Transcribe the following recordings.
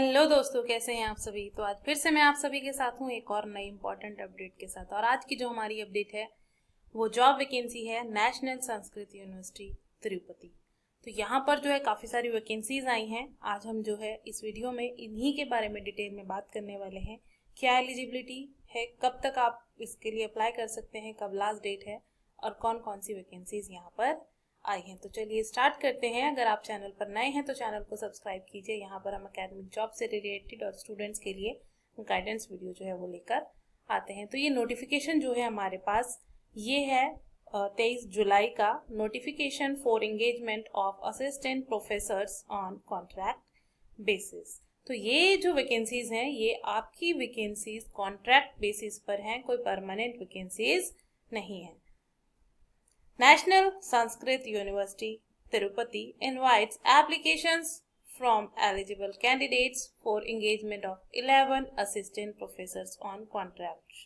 Hello दोस्तों, कैसे हैं आप सभी। तो आज फिर से मैं आप सभी के साथ हूँ एक और नई इंपॉर्टेंट अपडेट के साथ। और आज की जो हमारी अपडेट है वो जॉब वैकेंसी है नेशनल संस्कृत यूनिवर्सिटी तिरुपति। तो यहाँ पर जो है काफ़ी सारी वैकेंसीज आई हैं। आज हम जो है इस वीडियो में इन्हीं के बारे में डिटेल में बात करने वाले हैं। क्या एलिजिबिलिटी है, कब तक आप इसके लिए अप्लाई कर सकते हैं, कब लास्ट डेट है और कौन कौन सी वैकेंसीज यहाँ पर आई हैं। तो चलिए स्टार्ट करते हैं। अगर आप चैनल पर नए हैं तो चैनल को सब्सक्राइब कीजिए। यहाँ पर हम एकेडमिक जॉब से रिलेटेड और स्टूडेंट्स के लिए गाइडेंस वीडियो जो है वो लेकर आते हैं। तो ये नोटिफिकेशन जो है हमारे पास ये है 23 जुलाई का notification for engagement of assistant professors on contract basis. तो ये जो वैकेंसीज हैं ये आपकी वैकेंसीज कॉन्ट्रैक्ट बेसिस पर हैं, कोई परमानेंट वैकेंसीज नहीं है। National Sanskrit University Tirupati invites applications from eligible candidates for engagement of 11 assistant professors on contract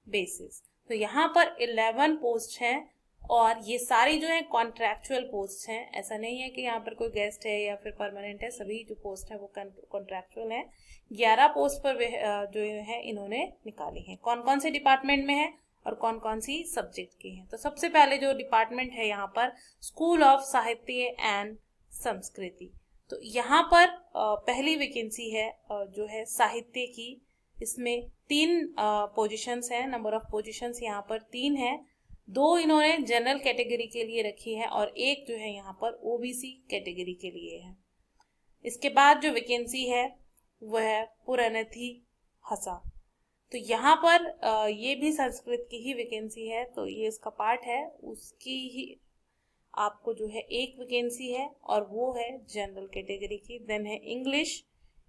basis। तो यहाँ पर 11 पोस्ट हैं और ये सारी जो है कॉन्ट्रैक्चुअल पोस्ट हैं। ऐसा नहीं है कि यहाँ पर कोई गेस्ट है या फिर परमानेंट है, सभी जो पोस्ट है वो कॉन्ट्रैक्चुअल हैं। 11 पोस्ट पर जो है इन्होंने निकाली हैं। कौन कौन से डिपार्टमेंट में है और कौन कौन सी सब्जेक्ट की हैं। तो सबसे पहले जो डिपार्टमेंट है यहाँ पर स्कूल ऑफ साहित्य एंड संस्कृति। तो यहाँ पर पहली वैकेंसी है जो है साहित्य की। इसमें 3 पोजीशंस हैं, नंबर ऑफ पोजीशंस यहाँ पर 3 है। 2 इन्होंने जनरल कैटेगरी के लिए रखी है और एक जो है यहाँ पर ओबीसी कैटेगरी के लिए है। इसके बाद जो वैकेंसी है वह है पुरनथी हसा। तो यहाँ पर ये भी संस्कृत की ही वैकेंसी है, तो ये इसका पार्ट है। उसकी ही आपको जो है एक वैकेंसी है और वो है जनरल कैटेगरी की। देन है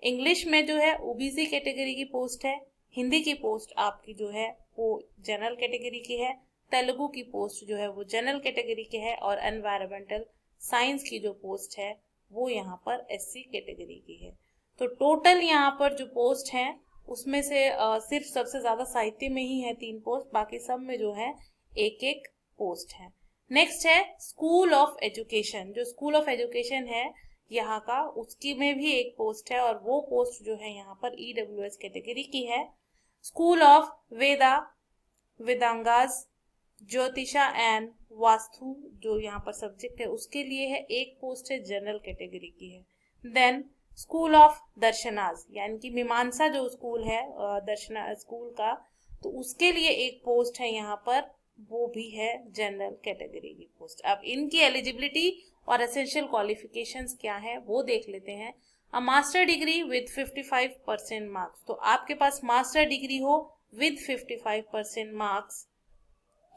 इंग्लिश में जो है ओबीसी कैटेगरी की पोस्ट है। हिंदी की पोस्ट आपकी जो है वो जनरल कैटेगरी की है। तेलुगु की पोस्ट जो है वो जनरल कैटेगरी की है और एनवायरमेंटल साइंस की जो पोस्ट है वो यहाँ पर एससी कैटेगरी की है। तो टोटल यहाँ पर जो पोस्ट हैं उसमें से सिर्फ सबसे ज्यादा साहित्य में ही है 3 पोस्ट, बाकी सब में जो है एक एक पोस्ट है। नेक्स्ट है स्कूल ऑफ एजुकेशन। जो स्कूल ऑफ एजुकेशन है यहाँ का, उसकी में भी एक पोस्ट है और वो पोस्ट जो है यहाँ पर ईडब्ल्यूएस कैटेगरी की है। School of वेदांगास Jyotisha and vastu जो यहाँ पर सब्जेक्ट है उसके लिए है, एक पोस्ट है जनरल कैटेगरी की है। देन स्कूल ऑफ दर्शनाज यानी कि मीमांसा जो स्कूल है दर्शना स्कूल का, तो उसके लिए एक पोस्ट है यहाँ पर, वो भी है जनरल कैटेगरी की पोस्ट। अब इनकी एलिजिबिलिटी और एसेंशियल क्वालिफिकेशंस क्या है वो देख लेते हैं। A master degree with 55% marks. तो आपके पास मास्टर डिग्री हो with 55% marks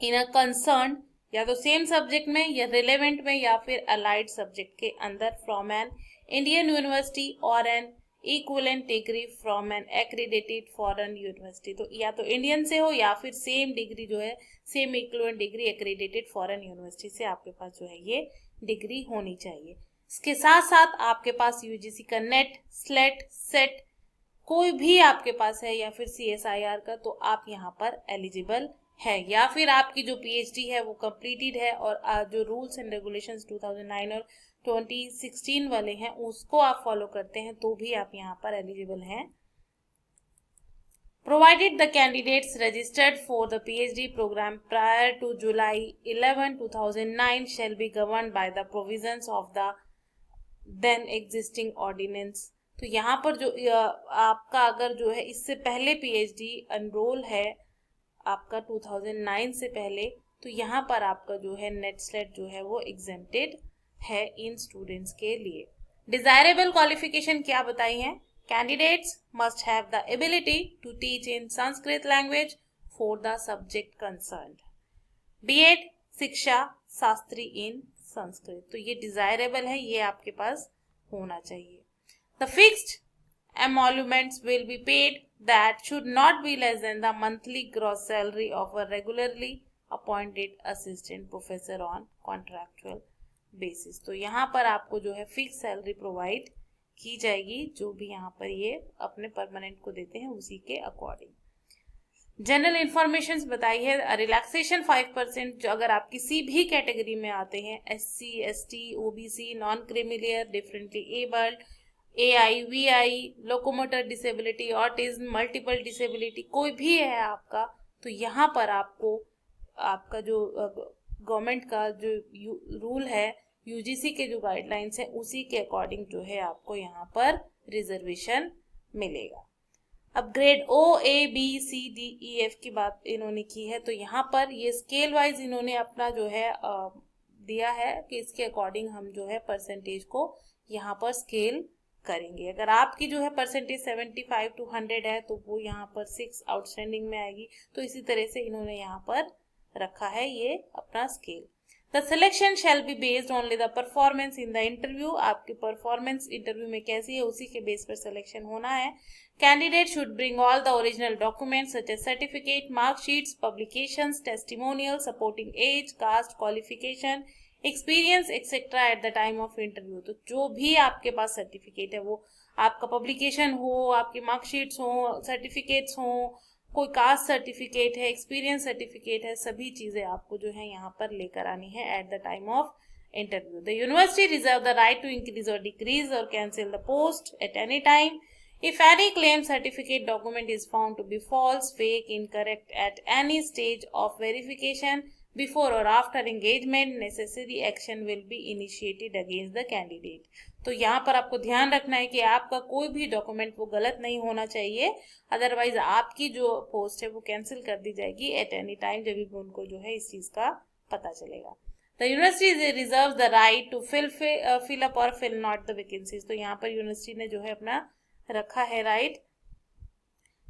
in a concern, या तो सेम सब्जेक्ट में या रिलेवेंट में या फिर अलाइड सब्जेक्ट के अंदर फ्रॉम एन इंडियन यूनिवर्सिटी और an equivalent degree from an accredited foreign university. तो या तो इंडियन से हो या फिर सेम डिग्री जो है same equivalent degree accredited foreign university से आपके पास जो है ये डिग्री होनी चाहिए। इसके साथ साथ आपके पास यूजीसी का नेट, स्लेट, सेट कोई भी आपके पास है या फिर CSIR का, तो आप यहाँ पर एलिजिबल है। या फिर आपकी जो पीएचडी है वो कंप्लीटेड है और जो रूल्स एंड रेगुलेशंस 2009 और 2016 वाले हैं उसको आप फॉलो करते हैं तो भी आप यहाँ पर एलिजिबल हैं। Provided the candidates registered for the PhD program prior to July 11, 2009 shall be governed by the provisions of the then existing ordinance। तो यहाँ पर जो आपका अगर जो है इससे पहले PhD एनरोल है आपका 2009 से पहले, तो यहाँ पर आपका जो है नेट स्लेट जो है वो एग्जेम्प्टेड है इन स्टूडेंट्स के लिए। डिजायरेबल क्वालिफिकेशन क्या बताई है? Candidates must have the ability to teach in Sanskrit language for the subject concerned. BEd Shiksha Shastri इन संस्कृत। तो ये डिजायरेबल है, ये आपके पास होना चाहिए। The fixed emoluments will be paid that should not be less than the monthly gross salary of a regularly appointed assistant professor on contractual basis। तो यहाँ पर आपको जो है फिक्स सैलरी प्रोवाइड की जाएगी, जो भी यहाँ पर ये अपने परमानेंट को देते हैं उसी के अकॉर्डिंग। जनरल इंफॉर्मेशन बताई है। रिलैक्सेशन 5% जो अगर आप किसी भी कैटेगरी में आते हैं, SC, ST, OBC, non creamy layer, differently abled, AI, VI, locomotor disability, autism, multiple disability कोई भी है आपका, तो यहाँ पर आपको आपका जो गवर्नमेंट का जो रूल है, यूजीसी के जो गाइडलाइंस है, उसी के अकॉर्डिंग जो है आपको यहाँ पर रिजर्वेशन मिलेगा। अब ग्रेड ओ, ए, बी, सी, डी, ई, एफ की बात इन्होंने की है, तो यहाँ पर ये स्केल वाइज इन्होंने अपना जो है दिया है कि इसके अकॉर्डिंग हम जो है परसेंटेज को यहाँ पर स्केल करेंगे। अगर आपकी जो है परसेंटेज 75 to 100 है तो वो यहाँ पर 6 आउटस्टैंडिंग में आएगी। तो इसी तरह से इन्होंने यहाँ पर रखा है ये अपना scale. The selection shall be based only the performance in the interview, आपकी परफॉर्मेंस इंटरव्यू में कैसी है उसी के बेस पर सिलेक्शन होना है। Candidate should bring all the original documents such as certificate, marksheets, publications, testimonial supporting age, caste, qualification, experience etcetera at the time of interview. तो जो भी आपके पास सर्टिफिकेट है, वो आपका पब्लिकेशन हो, आपकी मार्कशीट्स हो, सर्टिफिकेट्स हो, कोई कास्ट सर्टिफिकेट है, एक्सपीरियंस सर्टिफिकेट है, सभी चीजें आपको जो है यहाँ पर लेकर आनी है at the time of interview. The university reserve the right to increase और डिक्रीज और cancel the post at any time if any claim certificate document is found to be false, fake, incorrect at any stage of verification before or after engagement, necessary action will be initiated against the candidate। तो यहाँ पर आपको ध्यान रखना है कि आपका कोई भी डॉक्यूमेंट वो गलत नहीं होना चाहिए, अदरवाइज आपकी जो पोस्ट है वो कैंसिल कर दी जाएगी एट एनी टाइम, जब भी उनको जो है इस चीज का पता चलेगा। The university reserve the right to fill up और फिल नॉट द वैकेंसीज। तो यहाँ पर यूनिवर्सिटी ने जो है अपना रखा है right.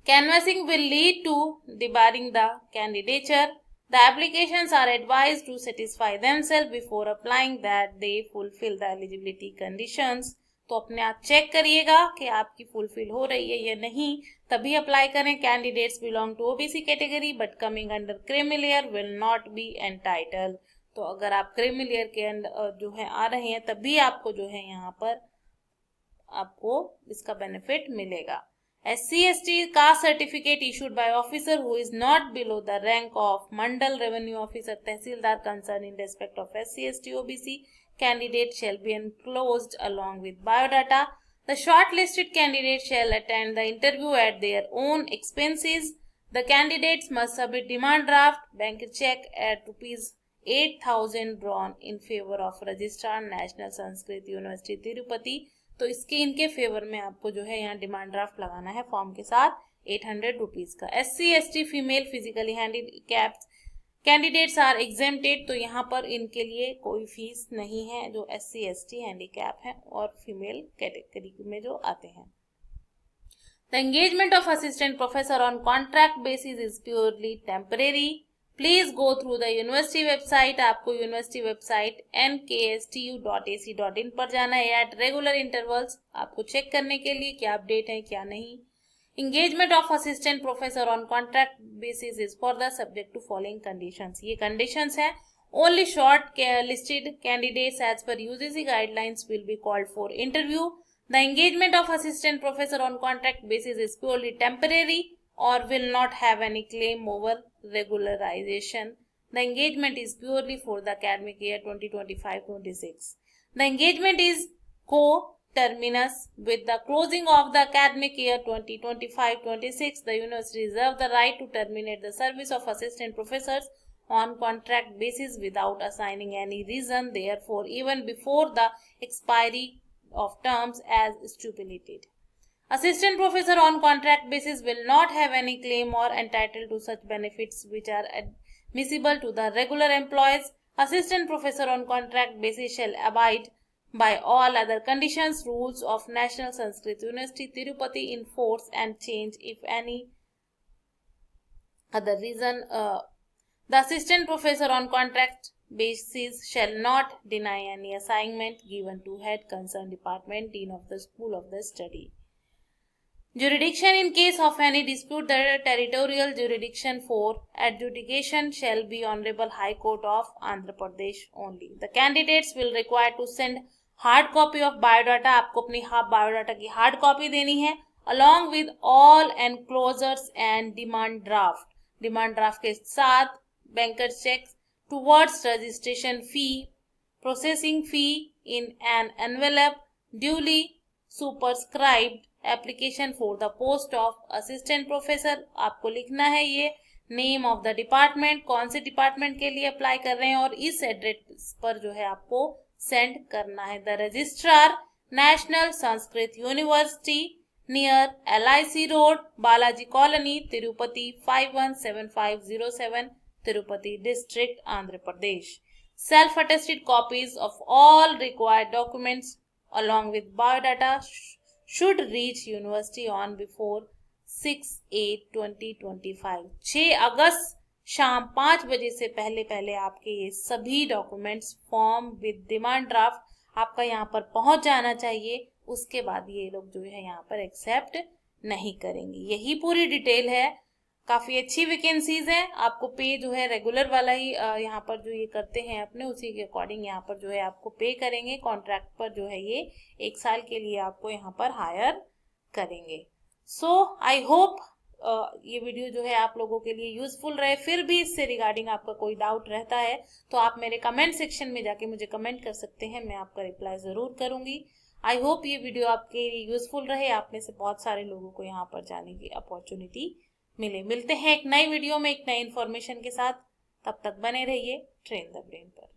Canvassing will lead to debarring the candidature. The applications are advised to satisfy themselves before applying that they fulfil the eligibility conditions. तो अपने आप चेक करिएगा कि आपकी फुलफिल हो रही है या नहीं, तभी अप्लाई करें। Candidates belong to OBC category but coming under creamy layer will not be entitle. तो अगर आप क्रीमिलियर के अंदर जो है आ रहे हैं, तभी आपको जो है यहाँ पर आपको इसका बेनिफिट मिलेगा। SC/ST caste certificate issued by officer who is not below the rank of Mandal revenue officer tehsildar concern in respect of SC/ST OBC candidate shall be enclosed along with biodata. The shortlisted candidate shall attend the interview at their own expenses. The candidates must submit demand draft, bank check at ₹8,000 drawn in favor of Registrar National Sanskrit University Tirupati. तो इसके इनके favour में आपको जो है यहाँ demand draft लगाना है फॉर्म के साथ 800 रुपीज का। SC/ST female physically handicapped candidates are exempted. तो यहाँ पर इनके लिए कोई फीस नहीं है जो SC/ST हैंडीकैप हैं और फीमेल कैटेगरी में जो आते हैं। The engagement of assistant professor on contract basis is purely temporary. Please go through the university website. आपको यूनिवर्सिटी वेबसाइट nkstu.ac.in पर जाना है एट रेगुलर इंटरवल्स, आपको चेक करने के लिए क्या अपडेट है क्या नहीं। Engagement of assistant professor on contract basis is for the subject to following conditions। ये conditions है। Only short listed candidates as per UGC guidelines will be called for interview. The engagement of assistant professor on contract basis is purely temporary or will not have any claim over regularization. The engagement is purely for the academic year 2025-26. The engagement is co-terminus with the closing of the academic year 2025-26. The university reserves the right to terminate the service of assistant professors on contract basis without assigning any reason, therefore even before the expiry of terms as stipulated. Assistant professor on contract basis will not have any claim or entitled to such benefits which are admissible to the regular employees. Assistant professor on contract basis shall abide by all other conditions, rules of National Sanskrit University Tirupati in force and change if any other reason. The assistant professor on contract basis shall not deny any assignment given to head concerned department, dean of the school of the study. Jurisdiction in case of any dispute, the territorial jurisdiction for adjudication shall be Honorable High Court of Andhra Pradesh only. The candidates will require to send hard copy of biodata। आपको अपनी biodata की hard copy देनी है along with all enclosures and demand draft। Demand draft के साथ banker checks towards registration fee, processing fee in an envelope duly superscribed application for the post of assistant professor. आपको लिखना है ये name of the department, कौन से department के लिए अप्लाई कर रहे हैं, और इस एड्रेस पर जो है आपको सेंड करना है। The registrar, national Sanskrit university, near LIC road, Balaji colony, Tirupati 517507, Tirupati district, Andhra Pradesh. Self attested copies of all required documents along with biodata should reach university on before 6/8/2025। 6 अगस्त शाम 5 बजे से पहले आपके ये सभी documents, form with demand draft आपका यहाँ पर पहुंच जाना चाहिए। उसके बाद ये लोग जो है यहाँ पर एक्सेप्ट नहीं करेंगे। यही पूरी डिटेल है। काफ़ी अच्छी वैकेंसीज हैं। आपको पे जो है रेगुलर वाला ही यहाँ पर जो ये करते हैं अपने, उसी के अकॉर्डिंग यहाँ पर जो है आपको पे करेंगे। कॉन्ट्रैक्ट पर जो है ये 1 साल के लिए आपको यहाँ पर हायर करेंगे। सो आई होप ये वीडियो जो है आप लोगों के लिए यूजफुल रहे। फिर भी इससे रिगार्डिंग आपका कोई डाउट रहता है तो आप मेरे कमेंट सेक्शन में जाके मुझे कमेंट कर सकते हैं, मैं आपका रिप्लाई ज़रूर करूँगी। आई होप ये वीडियो आपके लिए यूजफुल रहे। आप में से बहुत सारे लोगों को यहाँ पर जाने की अपॉर्चुनिटी मिलते हैं एक नई वीडियो में एक नई इन्फॉर्मेशन के साथ। तब तक बने रहिए ट्रेन द ब्रेन पर।